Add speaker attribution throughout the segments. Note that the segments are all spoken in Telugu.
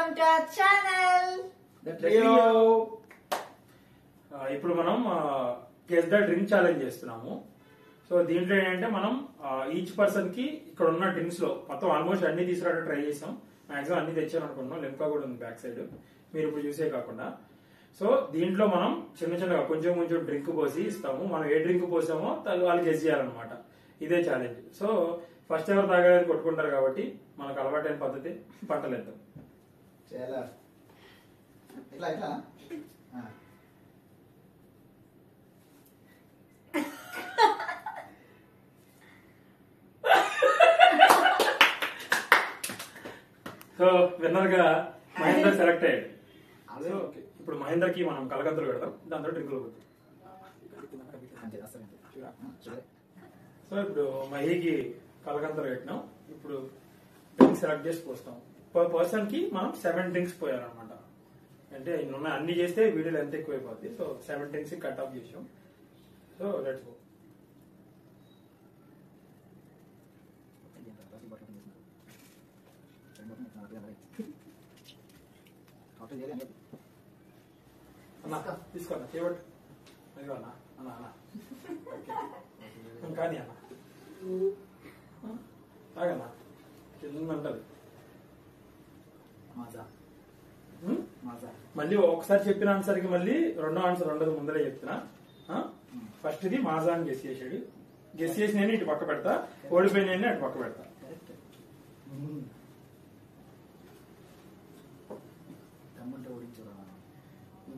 Speaker 1: వెల్కమ్ టు అవర్ ఛానల్
Speaker 2: ఇప్పుడు మనం గెస్ ద డ్రింక్ ఛాలెంజ్ చేస్తున్నాము. సో దీంట్లో ఏంటంటే మనం ఈచ్ పర్సన్ కి ఇక్కడ ఉన్న డ్రింక్స్ లో మొత్తం ఆల్మోస్ట్ అన్ని తీసుకురావడం ట్రై చేసాం. మాక్సిమం అన్ని తెచ్చాను అనుకుంటున్నాం. లింకా కూడా ఉంది బ్యాక్ సైడ్, మీరు ఇప్పుడు చూసే కాకుండా. సో దీంట్లో మనం చిన్న చిన్నగా కొంచెం కొంచెం డ్రింక్ పోసి ఇస్తాము. మనం ఏ డ్రింక్ పోసామో వాళ్ళు గెస్ చేయాలన్నమాట. ఇదే ఛాలెంజ్. సో ఫస్ట్ ఎవరు తాగలేదు కొట్టుకుంటారు కాబట్టి మనకు అలవాటైన పద్ధతి పట్టలేదు. సో విన్నర్ గా మహేందర్ సెలెక్ట్ అయ్యాడు. సో ఇప్పుడు మహేందర్ కి మనం కలకత్తాలు పెడతాం, దాంతో డ్రింకులు పోతాం. సో ఇప్పుడు మహీకి కలకత్తాలు పెట్టినాం. ఇప్పుడు డ్రింక్ సెలెక్ట్ చేసి పోస్తాం. పర్ పర్సన్ కి మనం 7 డ్రింక్స్ పోయాలన్నమాట. అంటే ఇన్ని అన్ని చేస్తే వీడియోలు ఎంత ఎక్కువ అయిపోద్ది. సో 7 డ్రింక్స్ కట్ ఆఫ్ చేసాం. So let's go. అన్నా తీసుకోన్నా చేయబట్టు అదిగో అన్నా అన్నా అన్నా కానీ అన్నా తాగన్నా కిందంటది. మళ్ళీ ఒకసారి చెప్పిన ఆన్సర్ కి మళ్ళీ రెండో ఆన్సర్ ఉండదు, ముందరే చెప్తున్నా. ఫస్ట్ ఇది మాజా అని గెస్ చేసాడు. గెస్ చేసి నేను ఇటు పక్క పెడతా, ఓడిపోయిన అటు పక్క పెడతా.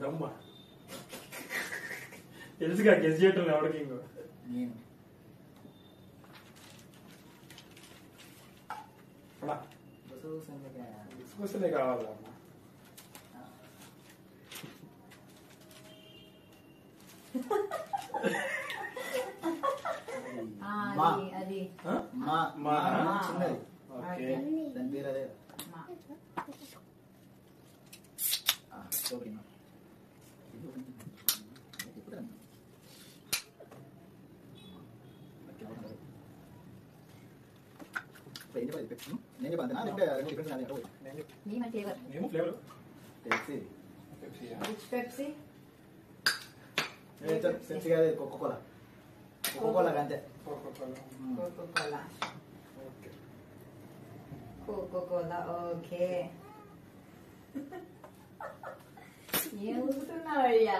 Speaker 2: దమ్మ తెలుసుగా గెస్ చేయటం ఎవరికి ఇంకో డిస్కోసలే కావాలి అన్న.
Speaker 1: Coca Cola okay. ఏమవుతున్నావయ్యా?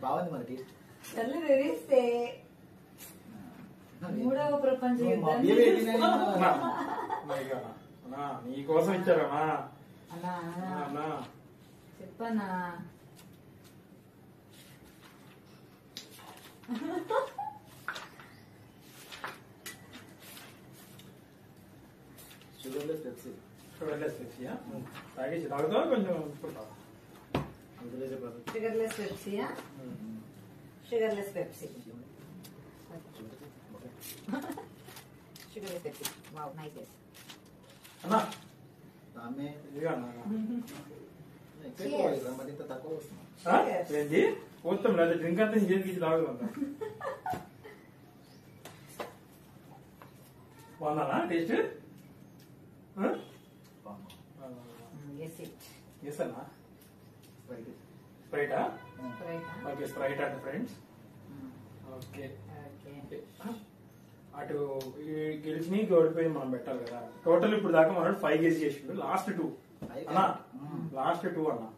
Speaker 3: బాగుంది మన టేస్ట్.
Speaker 1: కళ్ళు తెరిస్తే మూడవ ప్రపంచ యుద్ధం
Speaker 2: నీ కోసం ఇచ్చారమ్మా.
Speaker 1: అన్నా చెప్పన్నా.
Speaker 3: Sugarless Pepsi.
Speaker 2: షుగర్లెస్ పెప్సీయా? తాగేసి తాగుతావా కొంచెం ఉంచుకుంటావా?
Speaker 1: షుగర్లెస్ పెప్సీయా? Sugarless Pepsi. Sugarless Pepsi. Wow nice guess.
Speaker 2: అన్నా
Speaker 3: ఆమె
Speaker 2: ఇదిగా అన్నా
Speaker 3: మరింత తక్కువ వస్తుంది.
Speaker 2: ఏంటి పోతాం లేదా డ్రింక్ అంతా చేతికి ఇచ్చి తాగుతాం. బాగుందా టేస్ట్? ఎస్ అన్నా. స్ప్రైటా? ఓకే స్ప్రైట్ అంట ఫ్రెండ్స్. ఓకే అటు గెలిచి ఓడిపోయి మనం పెట్టాలి కదా. టోటల్ ఇప్పుడు దాకా మనం 5 గెస్ చేసిండు. లాస్ట్ 2 అన్నా, లాస్ట్ 2 అన్నా.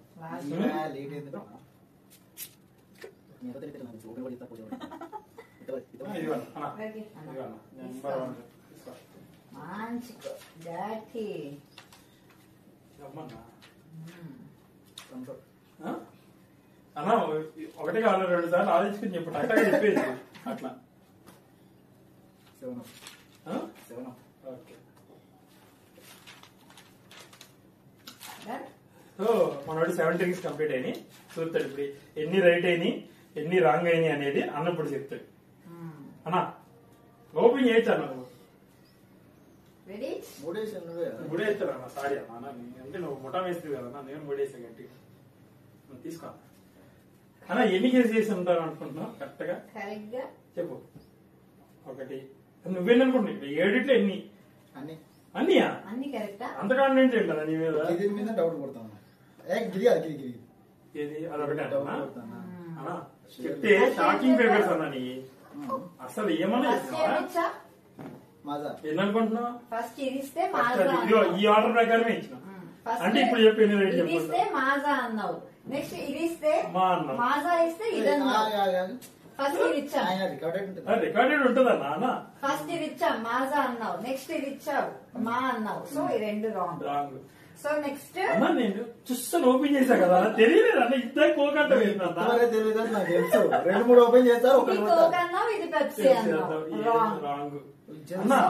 Speaker 2: అన్నా ఒకటే కావాలి 2 సార్లు ఆలోచించుకుని చెప్పు. అట్టగా చెప్పేది అట్లా. ఓకే సో మనోడు 7 డ్రింక్స్ కంప్లీట్ అయినాయి. చూస్తాడు ఇప్పుడు ఎన్ని రైట్ అయినాయి ఎన్ని రాంగ్ అయినాయి అనేది అన్నప్పుడు చెప్తాడు. అన్నా ఓపెన్ చేయొచ్చు అన్న. నువ్వు మూడేస్తాడు అన్న. సారీ అన్న, అంటే నువ్వు ముఠా వేస్తుంది కదా, నేను మూడేసా గట్టి. తీసుకో అన్న. ఎన్ని కేసు చేసి ఉంటారు అనుకుంటున్నావు కరెక్ట్ గా చెప్పు. 1 నువ్వేననుకుంటున్నావు 7 ఎన్ని? అన్నీయా
Speaker 1: అన్ని కరెక్టా?
Speaker 2: అంత కాన్ఫిడెంట్ ఏంటన్నా నీ మీద?
Speaker 3: గిరి మీద డౌట్ కొడతాను. గిరి కాదు, గిరి గిరి
Speaker 2: ఏది అదొకటే
Speaker 3: డౌట్
Speaker 2: అన్నా?
Speaker 3: కొడతాను.
Speaker 2: అన్నా, చెప్తే షాకింగ్ పేపర్స్ అన్నా నీ అసలు ఏమన్నా
Speaker 1: ఫస్ట్ ఏమిచ్చా?
Speaker 3: మాజా
Speaker 2: ఎన్ననుకుంటున్నావు?
Speaker 1: ఫస్ట్ ఇది ఇస్తే మాజా
Speaker 2: ఇదిగో
Speaker 1: అన్నావు.
Speaker 2: ఈ ఆర్డర్ ప్రకారమే ఇచ్చిన.
Speaker 1: ఫస్ట్
Speaker 2: అంటే ఇప్పుడు చెప్పు ఎన్ని రేట్
Speaker 1: ఇది
Speaker 2: చెప్పు.
Speaker 1: ఇస్తే మాజా అన్నావు. నెక్స్ట్ ఇది ఇస్తే
Speaker 2: మా అన్నావు.
Speaker 1: మాజా ఇస్తే ఇది అన్నావు. ఫస్ట్ ఇది ఇచ్చాం.
Speaker 3: ఆయన రికార్డెడ్ ఉంటుంది.
Speaker 2: రికార్డెడ్ ఉంటుందన్నా అన్న
Speaker 1: ఫస్ట్ ఇది ఇచ్చాం మాజా అన్నావు. నెక్స్ట్ ఇది ఇచ్చావు మా అన్నావు. సో ఈ రెండు రాంగ్.
Speaker 2: రాంగ్.
Speaker 1: సో నెక్స్ట్
Speaker 2: అన్నా నేను చూస్తాను ఓపెన్ చేశా కదా తెలియలేదు అన్న ఇద్దరు కోకంట
Speaker 3: ఇంతవరకు తెలియదు అని నాకు తెలుసు. 2-3 ఓపెన్ చేస్తారు,
Speaker 1: ఇది
Speaker 3: ఒకటి
Speaker 1: కోక్ అన్నావు, ఇది పెప్సీ అన్నావు. రాంగ్.
Speaker 2: రాంగ్. అన్నా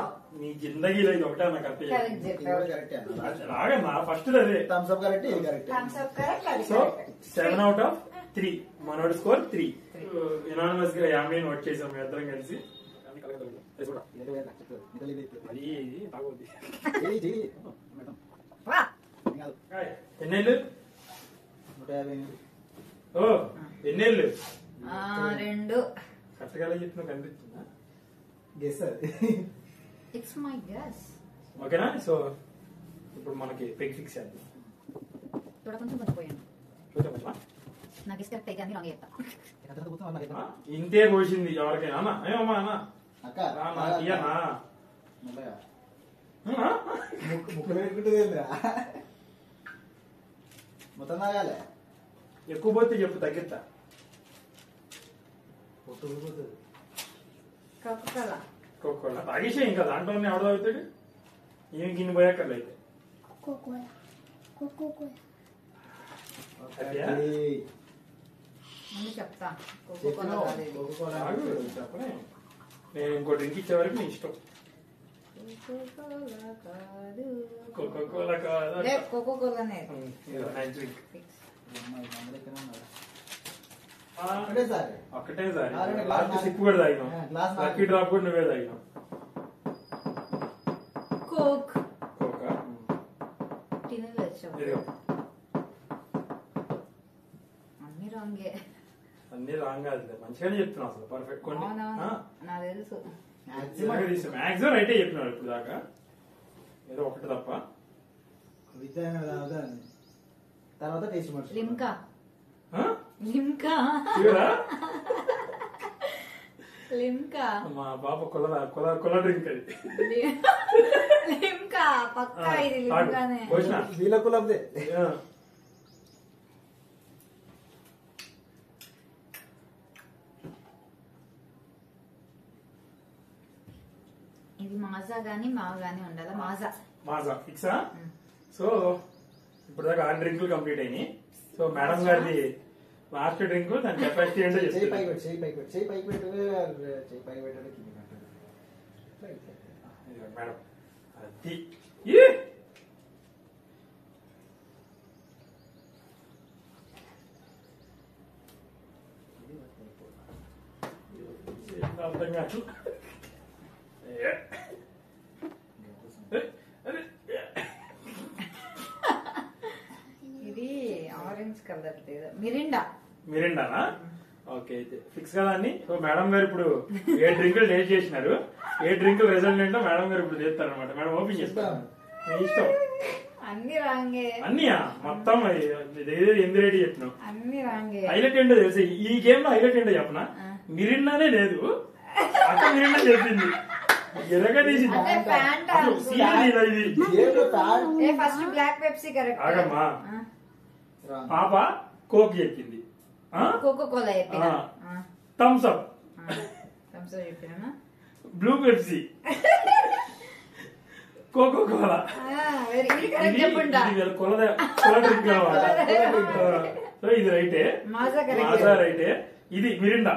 Speaker 2: నీ జిందగీలో ఇది ఒకటే అన్న కరెక్ట్
Speaker 1: కరెక్ట్ చెప్పావు.
Speaker 3: కరెక్టే అన్న.
Speaker 2: రాగన్నా ఫస్ట్ అదే.
Speaker 3: థమ్స్ అప్ కరెక్ట్, ఇది కరెక్ట్.
Speaker 1: థమ్స్ అప్ కరెక్ట్, అది
Speaker 2: సో
Speaker 1: కరెక్ట్.
Speaker 2: 7 out of 3 మనోడి స్కోర్ 3. యునానిమస్ గా 50 నోట్ చేసాం మీ ఇద్దరం కలిసి. అది తాగొద్ది.
Speaker 1: వా.
Speaker 2: ఎన్నేళ్ళు?
Speaker 3: 150.
Speaker 2: ఓ ఎన్నేళ్ళు?
Speaker 1: 2.
Speaker 2: కరెక్ట్ గా చెప్పిన కనిపిస్తుందా?
Speaker 3: గెస్ అది.
Speaker 1: It's my guess.
Speaker 2: ఓకేనా? సో ఇప్పుడు మనకి పెగ్ ఫిక్స్ చేద్దాం.
Speaker 1: చూడ కొంచెం మర్చిపోయాను.
Speaker 2: చూద్దామా?
Speaker 1: నాకు ఇష్టం పెగ్ అని రాంగ్ చెప్తా.
Speaker 2: ఇంతే పోసింది ఎవరికైనా అన్న ఏమమ్మా అన్న
Speaker 3: అక్క
Speaker 2: ఇయ్యనా
Speaker 3: ముక్కలు పెట్టుకుంటుంది మొత్తం తాగాలి.
Speaker 2: ఎక్కువ పోతే చెప్పు తగ్గిస్తా.
Speaker 3: పొట్టు ఊడిపోతుంది.
Speaker 1: కోకోకోలా.
Speaker 2: కోకోలా తాగేసే ఇంకా దాంట్లోనే ఎవడ తాగుతాడు? ఏమి గిన్నె పోయాకర్లు అయితే
Speaker 1: ముందు చెప్తా. కోకోకోలా కాదు ఇది.
Speaker 2: చెప్పనే నేను ఇంకో డ్రింక్ ఇచ్చే వరకు నీ ఇష్టం.
Speaker 1: కోకోకోలా కాదు.
Speaker 2: కోకోకోలా కాదా?
Speaker 1: లే, కోకోకోలానే.
Speaker 2: నైట్ డ్రింక్
Speaker 3: ఒకటేసారి.
Speaker 2: ఒక్కటే సారి
Speaker 3: ఆల్రెడీ
Speaker 2: లాస్ట్
Speaker 3: గ్లాస్
Speaker 2: సిప్ కూడా తాగినాం.
Speaker 3: గ్లాస్
Speaker 2: లక్కీ డ్రాప్ కూడా నువ్వే తాగినాం.
Speaker 1: కోక్.
Speaker 2: కోకా
Speaker 1: టిన్నులో వచ్చావు.
Speaker 2: ఇదిగో
Speaker 1: అన్ని రాంగే.
Speaker 2: అన్ని రాంగ్ కాదు మంచిగానే చెప్తున్నావు అసలు పర్ఫెక్ట్ కొన్ని
Speaker 1: అవునవును, నాకు తెలుసు.
Speaker 2: మాక్సిమం రైటే చెప్పినాడు ఇప్పుడు దాకా. ఏదో ఒకటి తప్ప.
Speaker 3: తర్వాత టేస్ట్ మర్చి
Speaker 1: లిమ్కా.
Speaker 2: ఆ?
Speaker 1: లిమ్కా.
Speaker 2: చూడరా?
Speaker 1: లిమ్కా.
Speaker 2: మా బాబు కొల డ్రింక్ అది.
Speaker 1: లిమ్కా పక్కా, ఇది లిమ్కానే.
Speaker 2: పోసిన
Speaker 3: వీళ్ళ కులబ్దే.
Speaker 1: ఇది మాజా గానీ మావ గానీ ఉండాలా? మాజా.
Speaker 2: మాజా ఫిక్సా? సో ఇప్పుడు దాకా 6 డ్రింకులు కంప్లీట్ అయినాయి. సో మేడం గారిది లాస్ట్ డ్రింక్ దాని కెపాసిటీ ఏంటో
Speaker 3: చేయి
Speaker 2: చెప్తాను.
Speaker 3: పైకి పెట్టు, చేయి పైకి పెట్టు, చేయి పైకి పెట్టు, చేయి పైకి పెట్టాడు కింద పెట్టాడు.
Speaker 2: ఇదిగో మేడం అది అర్థం కాదు.
Speaker 1: ఇది ఆరెంజ్ కలర్ లేదు, మిరిండా.
Speaker 2: మిరిండానా? ఓకే అయితే ఫిక్స్ కదా అన్ని. సో మేడం గారు ఇప్పుడు 7 డ్రింకులు టేస్ట్ చేసినారు. 7 డ్రింకుల రిజల్ట్ ఏంటో మేడం గారు ఇప్పుడు చేస్తారు అనమాట. మేడం ఓపెన్ చేస్తాను. మీ ఇష్టం.
Speaker 1: అన్ని రాంగే.
Speaker 2: అన్నీయా మొత్తం ఎందు రేటు చెప్పినావు.
Speaker 1: అన్ని రాంగే.
Speaker 2: హైలైట్ ఏంటో తెలుసు ఈ గేమ్ లో హైలైట్ ఏంటో చెప్పనా? మిరిండానే లేదు, అక్క మిరిండా చెప్పింది. ఎరగా తీసింది.
Speaker 1: అంటే ఫ్యాంటా
Speaker 2: అసలు సీన్ ఇలా ఇది.
Speaker 1: ఏ ఫస్ట్ బ్లాక్ పెప్సీ కరెక్ట్.
Speaker 2: ఆగమ్మా, పాప కోక్ చెప్పింది.
Speaker 1: కోకోకోలా చెప్పిన.
Speaker 2: థమ్స్ అప్,
Speaker 1: థమ్స్ అప్ చెప్పినా.
Speaker 2: Blue Pepsi, Coca Cola.
Speaker 1: ఇది కరెక్ట్ చెప్పుంటా.
Speaker 2: కొల డ్రింక్ అనమాట. సో ఇది రైటే,
Speaker 1: మాజా కరెక్ట్.
Speaker 2: మాజా రైటే. ఇది మిరిండా.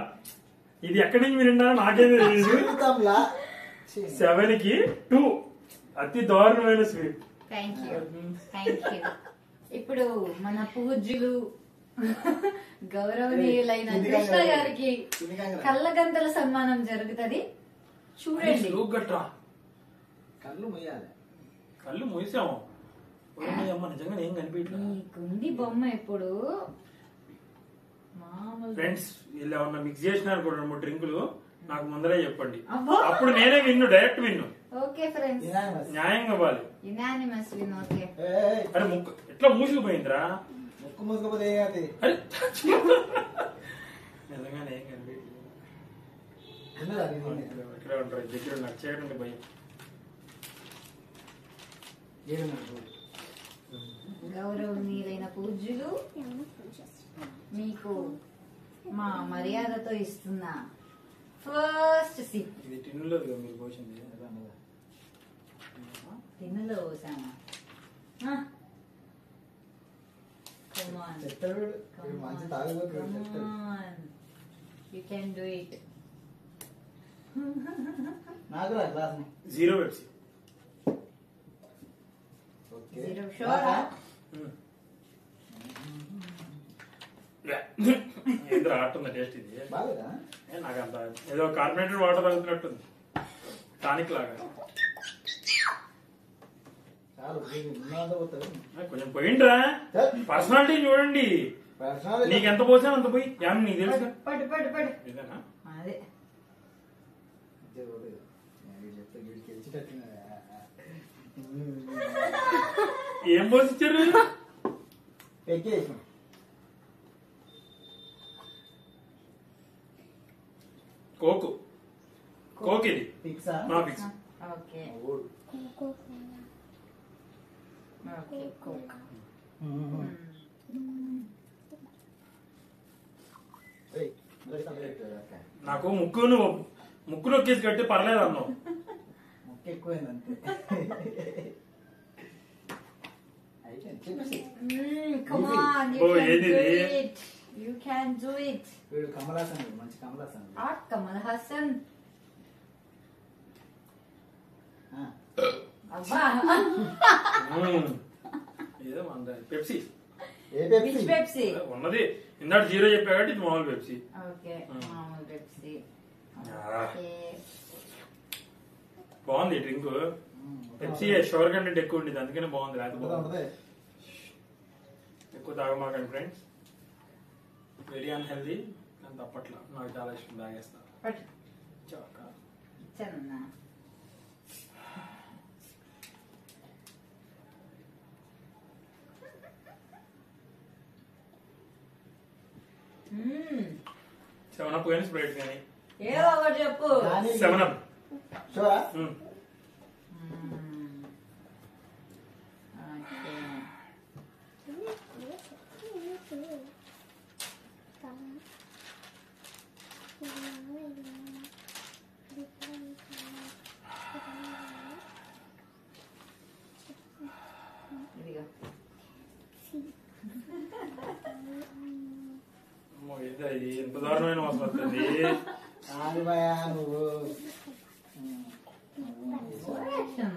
Speaker 2: ఇది ఎక్కడి నుంచి మిరిండా నాకేమీ తెలియదు. 7 కి 2 అతి దారుణమైన sweet.
Speaker 1: Thank you, thank you. ఇప్పుడు మన పూజ్యులు గౌరవనీయులైన కృష్ణ గారికి కళ్ళగంతల సన్మానం జరుగుతుంది. చూడండి.
Speaker 3: కళ్ళు మొయ్యాలి.
Speaker 2: కళ్ళు మూసాము. అమ్మ నిజంగా ఏం కనిపించలేదు.
Speaker 1: ఈ కుంది బొమ్మ ఇప్పుడు మామూలు.
Speaker 2: ఫ్రెండ్స్ వీళ్ళు ఏమన్నా మిక్స్ చేసినారు కూడా 2-3 డ్రింకులు నాకు ముందరే చెప్పండి.
Speaker 1: అబ్బా.
Speaker 2: అప్పుడు నేనే win, direct win.
Speaker 1: Okay friends,
Speaker 3: Unanimous.
Speaker 2: న్యాయంగా ఇవ్వాలి.
Speaker 1: Unanimous win. ఓకే
Speaker 3: ఏయ్,
Speaker 2: అరే ముక్కు ఎట్లా మూసుకుపోయిందిరా?
Speaker 3: ముక్కు మూసుకపోతే ఏం అది
Speaker 2: అరే నిజంగానే ఏం కనిపించలేదు.
Speaker 3: ఉన్నదా ఇది?
Speaker 2: ఇక్కడే ఉంటారు దగ్గర నాకు చేయడం భయం.
Speaker 3: ఏడున్నది?
Speaker 1: గౌరవనీయులైన పూజ్యులు, మీకు మా మర్యాదతో ఇస్తున్న ఫస్ట్ సిప్.
Speaker 2: ఇది టిన్నులో మీరు పోసింది.
Speaker 1: టిన్నులో పోసామా? Come on.
Speaker 3: చెప్తాడు వీడు. వీడు మంచి తాగుబోతుడు చెప్తాడు.
Speaker 1: You can do it.
Speaker 3: నాకు రా glass
Speaker 2: zero Pepsi.
Speaker 3: Okay
Speaker 1: Zero sure.
Speaker 2: ఏంద్రా ఆడుతుంది టేస్ట్ ఇది.
Speaker 3: బాగాలేదా?
Speaker 2: నాకు అంత ఏదో కార్బోనేటెడ్ వాటర్ తాగుతున్నట్టుంది, టానిక్ లాగా.
Speaker 3: చాలు ఉన్నదంతా పోతుంది.
Speaker 2: కొంచెం పోయిండ్రా, పర్సనాలిటీ చూడండి.
Speaker 3: పర్సనల్
Speaker 2: నీకు ఎంత పోసాను అంత పోయి ఏమన్నా నీకు తెలుసు
Speaker 1: పడు పడు పడు.
Speaker 2: ఇదేనా?
Speaker 1: అదే
Speaker 3: చెప్తే వీడికి తెలిసినట్టున్నాడు.
Speaker 2: ఏం పోసిచ్చారు?
Speaker 3: ఎక్కేసాం.
Speaker 2: కోకు. కోక్ ఇది
Speaker 3: ఫిక్సా?
Speaker 2: నా ఫిక్స్.
Speaker 1: ఓకే
Speaker 3: ఓడు.
Speaker 1: Okay coke.
Speaker 3: ఏయ్, మరి తల పెట్టాడు అక్క.
Speaker 2: నాకు ముక్కు నొక్కేసి కట్టి పర్లేదు అన్నావు.
Speaker 3: ముక్క ఎక్కువైంది అంతే. అయిపోయింది చెప్పేసి.
Speaker 1: Come on, you
Speaker 2: Oh,
Speaker 1: can
Speaker 2: ఏది
Speaker 1: do
Speaker 2: ఇది?
Speaker 1: it. You can do it.
Speaker 3: వీడు కమలాసన్ వీడు, మంచి కమలాసన్ వీడు.
Speaker 1: Art Kamal Hassan.
Speaker 3: ఆ.
Speaker 1: అబ్బా.
Speaker 2: ఏదో మన Pepsi
Speaker 3: A Pepsi?
Speaker 1: Which Pepsi?
Speaker 2: ఉన్నది. ఇందాక జీరో చెప్పా కాబట్టి ఇది మామూలు పెప్సీ.
Speaker 1: Okay, మామూలు Pepsi.
Speaker 2: Ah.
Speaker 1: Okay.
Speaker 2: బాగుంది డ్రింక్. పెప్సీ షుగర్ కంటెంట్ ఎక్కువ ఉండేది, అందుకనే బాగుంది. లేకపోతే
Speaker 3: ఉంటదా, ఉంటదా?
Speaker 2: ఎక్కువ తాగమాకండి ఫ్రెండ్స్, వెరీ అన్హెల్దీ. కానీ తప్పట్లా, నాకు చాలా ఇష్టం, తాగేస్తా.
Speaker 1: పట్టు.
Speaker 2: చాక.
Speaker 1: ఇచ్చానన్నా.
Speaker 2: సెవెన్ అప్ కానీ స్ప్రైట్ కానీ.
Speaker 1: ఏదో ఒకటి చెప్పు.
Speaker 3: కానీ
Speaker 2: సెవెన్ అప్.
Speaker 3: షూరా?
Speaker 1: Okay. ఇదిగో.
Speaker 2: అమ్మో, ఏంటో ఇది ఎంత దారుణమైన వాసన వస్తుంది.
Speaker 3: ఆది భయా నువ్వు.
Speaker 1: Action.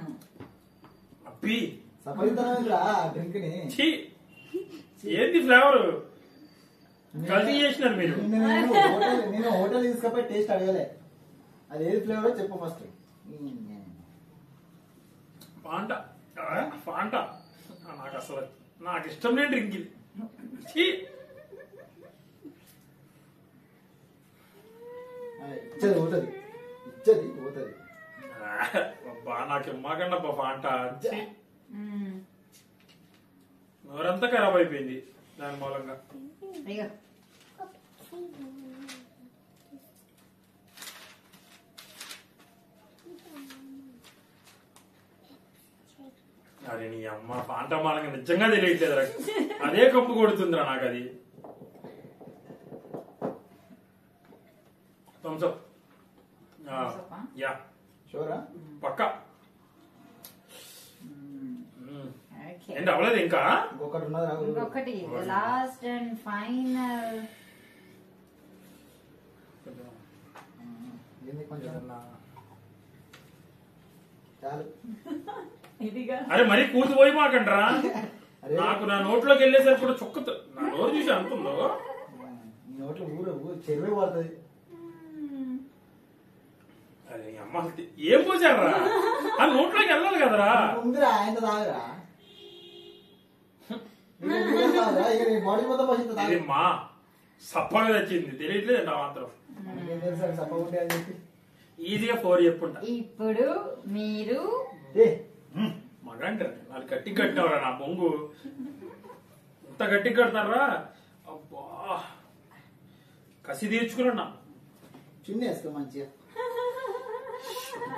Speaker 2: అప్పి
Speaker 3: సఫలితరా డ్రింక్ ని.
Speaker 2: ఛీ, ఏంది ఫ్లేవర్ కల్తీ చేసినారు మీరు.
Speaker 3: నేను హోటల్ తీసుకపోయి టేస్ట్ అడగలే, అది ఏది ఫ్లేవర్ చెప్పు ఫస్ట్.
Speaker 2: ఫాంటా. ఫాంటా నాకు అసలు నాకు ఇష్టం లేని డ్రింక్ ఇది. ఛీ.
Speaker 3: ఇచ్చేది పోతుంది, ఇచ్చేది పోతుంది.
Speaker 2: అబ్బా, నాకు ఇమ్మాకండి అబ్బా ఫాంటా. ఛీ.
Speaker 1: Mm.
Speaker 2: నోరంతా ఖరాబ్ అయిపోయింది దాని మూలంగా.
Speaker 1: ఇదిగో.
Speaker 2: అరే నీ అమ్మ, ఫాంటా మూలంగా నిజంగా తెలియట్లేదురా, అదే కంపు కొడుతుందిరా నాకు అది. Thums Up.
Speaker 1: Thumbs up, huh?
Speaker 2: Yeah,
Speaker 3: షూరా?
Speaker 2: పక్కా.
Speaker 1: Okay.
Speaker 2: ఏంటి అవ్వలేదు ఇంకా?
Speaker 3: ఇంకొకటి ఉన్నది రాదు.
Speaker 1: ఇంకొకటి లాస్ట్ అండ్ ఫైనల్.
Speaker 3: ఏంది కొంచెం చాలు.
Speaker 1: ఇదిగా.
Speaker 2: అరే మరీ కూతుపోయి మాకండ్రా,
Speaker 3: అరే
Speaker 2: నాకు నా నోట్లోకి వెళ్ళేసరికి కూడా చుక్కతో నా నోరు చూసి అంటుందో.
Speaker 3: నీ నోట్లో ఊరు చెరువే పడుతుంది.
Speaker 2: అరే నీ అమ్మ, అసలు ఏం పోసారా? ఆ నోట్లోకి వెళ్ళాలి కదరా.
Speaker 3: ఉందిరా, ఆయన తాగరా? ఇక నీ బాడీ మొత్తం పోసింది
Speaker 2: ఇది
Speaker 3: తాగు.
Speaker 2: మా సప్పగా తెచ్చింది, తెలియట్లేదు నా మాత్రం.
Speaker 3: ఏం తెలుసు సప్ప ఉంటే అని చెప్పి.
Speaker 2: ఈజీగా 4 చెప్పుంటా.
Speaker 1: ఇప్పుడు మీరు
Speaker 3: ఏ,
Speaker 2: మగ అంటారు వాళ్ళు గట్టి కట్టినవరా నా పొంగు, ఇంత గట్టి కడతారా? అబ్బా కసి తీర్చుకున్నా.
Speaker 3: చున్నీ వేసుకో మంచిగా.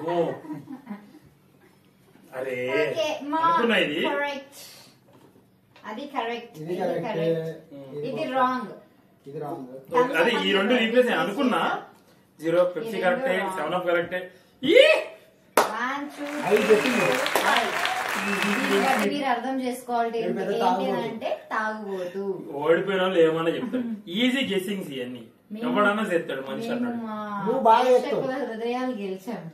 Speaker 2: ఓ అరే
Speaker 1: ఓకే మా
Speaker 2: అనుకున్నా ఇది.
Speaker 1: కరెక్ట్, అది కరెక్ట్,
Speaker 3: ఇది
Speaker 1: ఇది
Speaker 3: కరెక్ట్,
Speaker 1: కరెక్ట్, ఇది రాంగ్.
Speaker 3: ఇది రాంగ్.
Speaker 2: అదే ఈ రెండు రీప్లేస్ అనుకున్నా. 0 పెప్సీ
Speaker 1: ఈ
Speaker 2: కరెక్టే,
Speaker 1: రెండు
Speaker 2: 7 అప్ కరెక్టే.
Speaker 1: 1 2
Speaker 3: ఐదు చెప్పింది.
Speaker 1: 5 మీరు అర్థం చేసుకోవాలి
Speaker 3: ఇది పెద్ద
Speaker 1: ఏంటి
Speaker 3: తాగుబోతు.
Speaker 1: అంటే తాగుబోతు.
Speaker 2: ఓడిపోయిన వాళ్ళు ఏమన్నా చెప్తారు. ఈజీ గెస్సింగ్స్ ఇవన్నీ ఎవడన్నా చేస్తాడు మనిషి
Speaker 1: మేము
Speaker 2: అన్నాడు.
Speaker 1: మా
Speaker 3: నువ్వు బాగా
Speaker 1: ప్రేక్షకుల
Speaker 3: చెప్తావు.
Speaker 1: హృదయాలు గెలిచాము.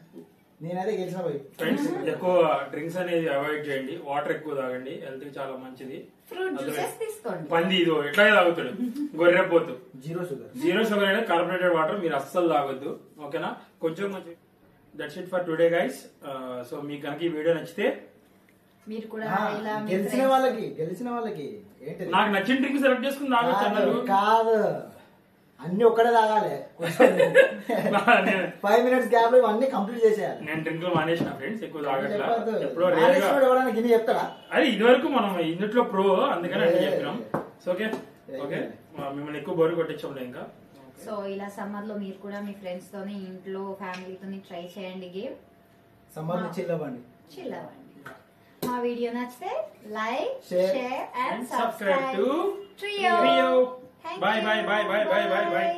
Speaker 3: నేనైతే గెలిచిన పోయి.
Speaker 2: ఫ్రెండ్స్ ఎక్కువ డ్రింక్స్ అనేది అవాయిడ్ చేయండి, వాటర్ ఎక్కువ తాగండి, హెల్త్ కి చాలా మంచిది.
Speaker 1: ఫ్రూట్ జ్యూసెస్ తీసుకోండి.
Speaker 2: పంది ఇదో ఎట్లా తాగుతాడు గొర్రెపోతు.
Speaker 3: 0 షుగర్.
Speaker 2: 0 షుగర్ అనేది కార్బోనేటెడ్ వాటర్ మీరు అస్సలు తాగొద్దు. ఓకేనా? కొంచెం కొంచెం. That's it for today guys. So మీకు కనుక ఈ వీడియో నచ్చితే
Speaker 1: మీరు కూడా
Speaker 3: ఆ,
Speaker 1: ఇలా మీ
Speaker 3: గెలిచిన
Speaker 1: friends-
Speaker 3: వాళ్ళకి ఏంటి
Speaker 2: నాకు నచ్చిన డ్రింక్ సెలెక్ట్ చేసుకుని తాగొచ్చు అన్నారు.
Speaker 3: కాదు, అన్ని ఒక్కడే తాగాలి.
Speaker 2: నేను-
Speaker 3: 5 minutes గ్యాప్ లో ఇవన్నీ కంప్లీట్ చేసేయాలి.
Speaker 2: నేను డ్రింక్ మానేసిన ఫ్రెండ్స్, ఎక్కువ తాగట్లా.
Speaker 3: చెప్పొద్దు.
Speaker 2: ఎప్పుడో రేర్ గా.
Speaker 3: మానేసినోడు ఎవడన్నా గిన్నె చెప్తాడా?
Speaker 2: అది ఇది వరకు మనం ఇందులో ప్రో, అందుకని అన్ని చెప్పినాం. సో ఓకే ఓకే, మిమ్మల్ని ఎక్కువ బోరు కొట్టించాం ఇంకా.
Speaker 1: సో ఇలా సమ్మర్ లో మీరు కూడా మీ ఫ్రెండ్స్ తోని ఇంట్లో ఫ్యామిలీతోని ట్రై చేయండి గేమ్.
Speaker 3: సంబంధం చిల్లవ్వండి.
Speaker 1: చిల్ అవ్వండి. మా వీడియో నచ్చితే like,
Speaker 3: Share
Speaker 1: share and
Speaker 2: And subscribe
Speaker 1: subscribe
Speaker 2: to
Speaker 1: Trio.
Speaker 2: Trio.
Speaker 1: Thank
Speaker 2: Bye,
Speaker 1: you.
Speaker 2: bye, bye, bye, bye, bye, bye.